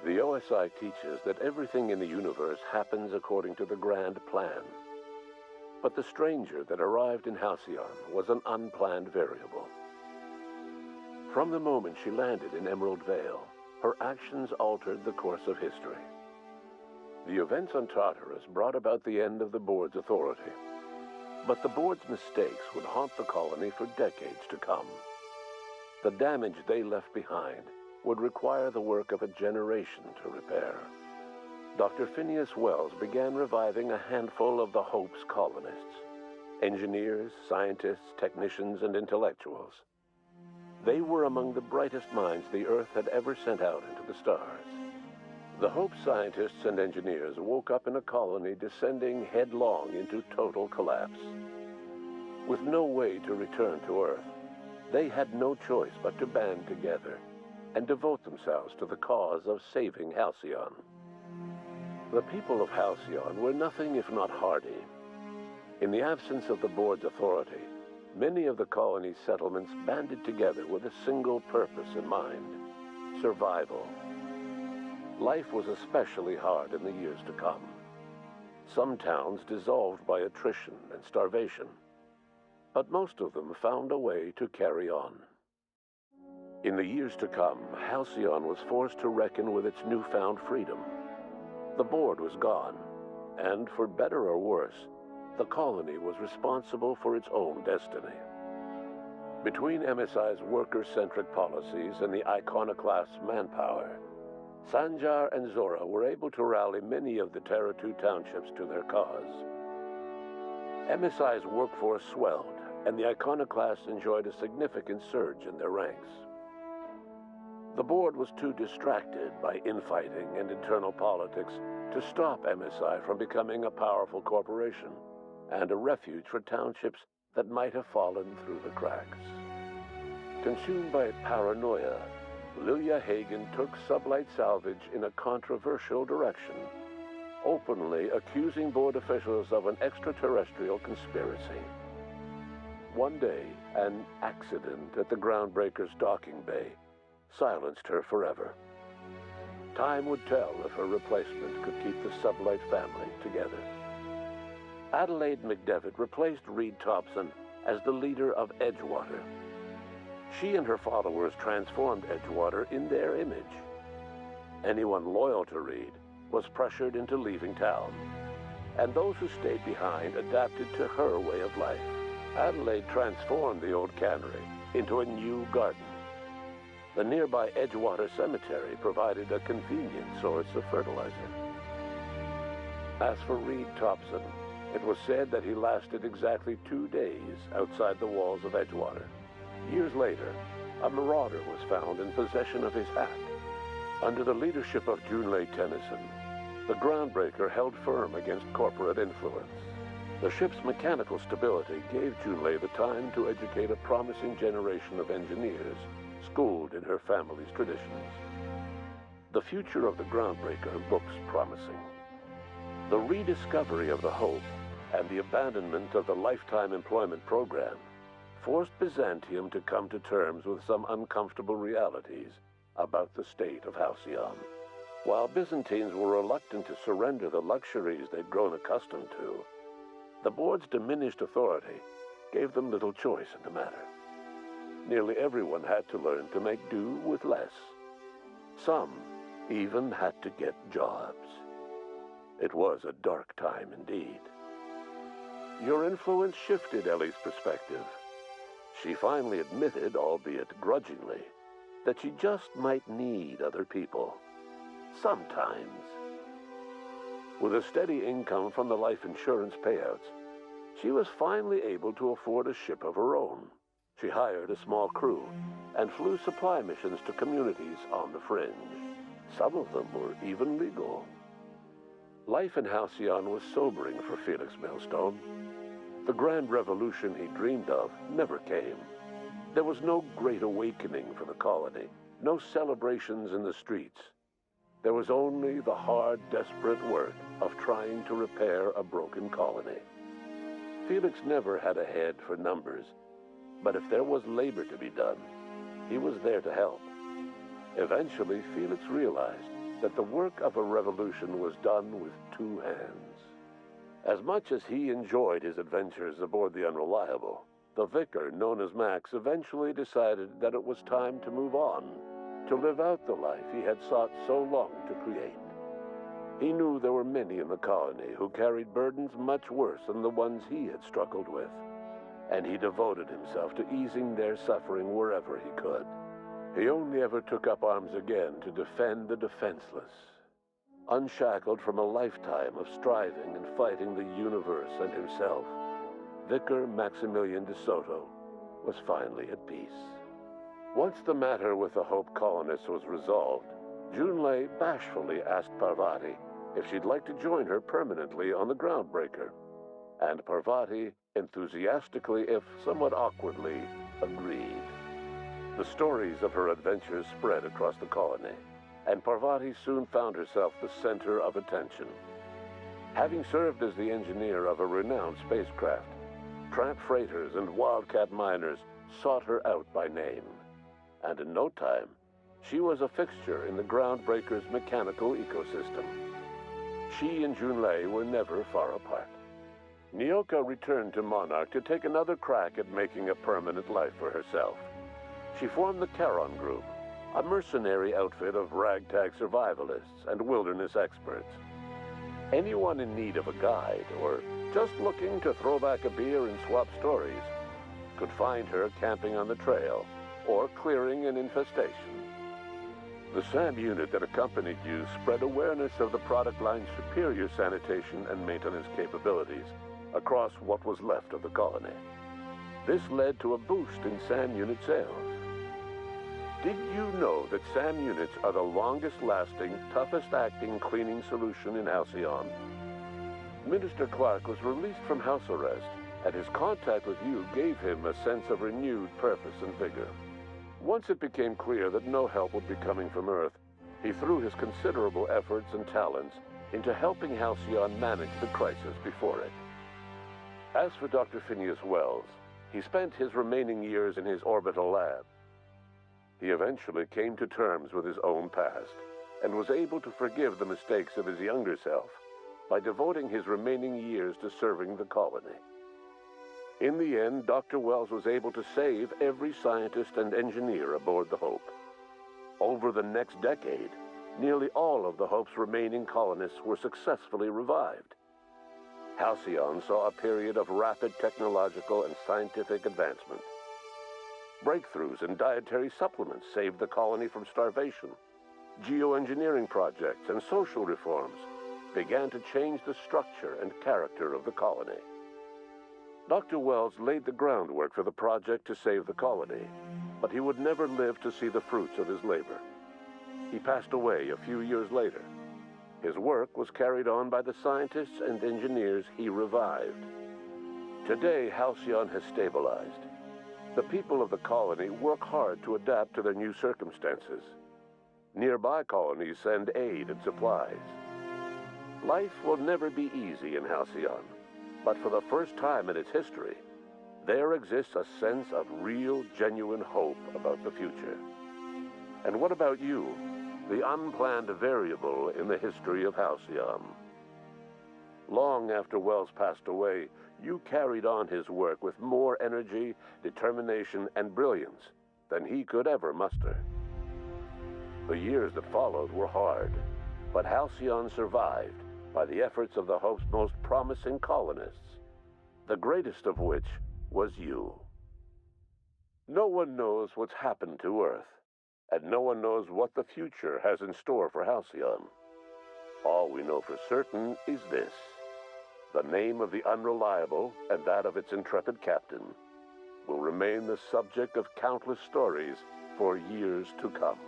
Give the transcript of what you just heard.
The OSI teaches that everything in the universe happens according to the grand plan. But the stranger that arrived in Halcyon was an unplanned variable. From the moment she landed in Emerald Vale, her actions altered the course of history. The events on Tartarus brought about the end of the board's authority. But the board's mistakes would haunt the colony for decades to come. The damage they left behind would require the work of a generation to repair. Dr. Phineas Wells began reviving a handful of the Hope's colonists, engineers, scientists, technicians, and intellectuals. They were among the brightest minds the Earth had ever sent out into the stars. The Hope scientists and engineers woke up in a colony descending headlong into total collapse. With no way to return to Earth, they had no choice but to band together and devote themselves to the cause of saving Halcyon. The people of Halcyon were nothing if not hardy. In the absence of the board's authority, many of the colony's settlements banded together with a single purpose in mind: survival. Life was especially hard in the years to come. Some towns dissolved by attrition and starvation, but most of them found a way to carry on. In the years to come, Halcyon was forced to reckon with its newfound freedom. The board was gone, and for better or worse, the colony was responsible for its own destiny. Between MSI's worker-centric policies and the iconoclast's manpower, Sanjar and Zora were able to rally many of the Terra 2 townships to their cause. MSI's workforce swelled, and the iconoclasts enjoyed a significant surge in their ranks. The board was too distracted by infighting and internal politics to stop MSI from becoming a powerful corporation and a refuge for townships that might have fallen through the cracks. Consumed by paranoia, Lilia Hagen took Sublight Salvage in a controversial direction, openly accusing board officials of an extraterrestrial conspiracy. One day, an accident at the Groundbreaker's docking bay silenced her forever. Time would tell if her replacement could keep the Sublight family together. Adelaide McDevitt replaced Reed Thompson as the leader of Edgewater. She and her followers transformed Edgewater in their image. Anyone loyal to Reed was pressured into leaving town, and those who stayed behind adapted to her way of life. Adelaide transformed the old cannery into a new garden. The nearby Edgewater Cemetery provided a convenient source of fertilizer. As for Reed Thompson, it was said that he lasted exactly 2 days outside the walls of Edgewater. Years later, a marauder was found in possession of his hat. Under the leadership of Junlei Tennyson, the Groundbreaker held firm against corporate influence. The ship's mechanical stability gave Junlei the time to educate a promising generation of engineers schooled in her family's traditions. The future of the Groundbreaker looks promising. The rediscovery of the Hope and the abandonment of the lifetime employment program forced Byzantium to come to terms with some uncomfortable realities about the state of Halcyon. While Byzantines were reluctant to surrender the luxuries they'd grown accustomed to, the board's diminished authority gave them little choice in the matter. Nearly everyone had to learn to make do with less. Some even had to get jobs. It was a dark time indeed. Your influence shifted Ellie's perspective. She finally admitted, albeit grudgingly, that she just might need other people. Sometimes. With a steady income from the life insurance payouts, she was finally able to afford a ship of her own. She hired a small crew and flew supply missions to communities on the fringe. Some of them were even legal. Life in Halcyon was sobering for Felix Millstone. The grand revolution he dreamed of never came. There was no great awakening for the colony, no celebrations in the streets. There was only the hard, desperate work of trying to repair a broken colony. Felix never had a head for numbers, but if there was labor to be done, he was there to help. Eventually, Felix realized that the work of a revolution was done with two hands. As much as he enjoyed his adventures aboard the Unreliable, the vicar, known as Max, eventually decided that it was time to move on, to live out the life he had sought so long to create. He knew there were many in the colony who carried burdens much worse than the ones he had struggled with, and he devoted himself to easing their suffering wherever he could. He only ever took up arms again to defend the defenseless. Unshackled from a lifetime of striving and fighting the universe and himself, Vicar Maximilian de Soto was finally at peace. Once the matter with the Hope colonists was resolved, Junlei bashfully asked Parvati if she'd like to join her permanently on the Groundbreaker, and Parvati enthusiastically, if somewhat awkwardly, agreed. The stories of her adventures spread across the colony, and Parvati soon found herself the center of attention. Having served as the engineer of a renowned spacecraft, tramp freighters and wildcat miners sought her out by name, and in no time, she was a fixture in the Groundbreaker's mechanical ecosystem. She and Junlei were never far apart. Nyoka returned to Monarch to take another crack at making a permanent life for herself. She formed the Charon Group, a mercenary outfit of ragtag survivalists and wilderness experts. Anyone in need of a guide or just looking to throw back a beer and swap stories could find her camping on the trail or clearing an infestation. The SAM unit that accompanied you spread awareness of the product line's superior sanitation and maintenance capabilities across what was left of the colony. This led to a boost in SAM unit sales. Did you know that SAM units are the longest-lasting, toughest-acting cleaning solution in Halcyon? Minister Clark was released from house arrest, and his contact with you gave him a sense of renewed purpose and vigor. Once it became clear that no help would be coming from Earth, he threw his considerable efforts and talents into helping Halcyon manage the crisis before it. As for Dr. Phineas Wells, he spent his remaining years in his orbital lab. He eventually came to terms with his own past and was able to forgive the mistakes of his younger self by devoting his remaining years to serving the colony. In the end, Dr. Wells was able to save every scientist and engineer aboard the Hope. Over the next decade, nearly all of the Hope's remaining colonists were successfully revived. Halcyon saw a period of rapid technological and scientific advancement. Breakthroughs in dietary supplements saved the colony from starvation. Geoengineering projects and social reforms began to change the structure and character of the colony. Dr. Wells laid the groundwork for the project to save the colony, but he would never live to see the fruits of his labor. He passed away a few years later. His work was carried on by the scientists and engineers he revived. Today, Halcyon has stabilized. The people of the colony work hard to adapt to their new circumstances. Nearby colonies send aid and supplies. Life will never be easy in Halcyon, but for the first time in its history, there exists a sense of real, genuine hope about the future. And what about you, the unplanned variable in the history of Halcyon? Long after Wells passed away, you carried on his work with more energy, determination, and brilliance than he could ever muster. The years that followed were hard, but Halcyon survived by the efforts of the Hope's most promising colonists, the greatest of which was you. No one knows what's happened to Earth, and no one knows what the future has in store for Halcyon. All we know for certain is this: the name of the Unreliable and that of its intrepid captain will remain the subject of countless stories for years to come.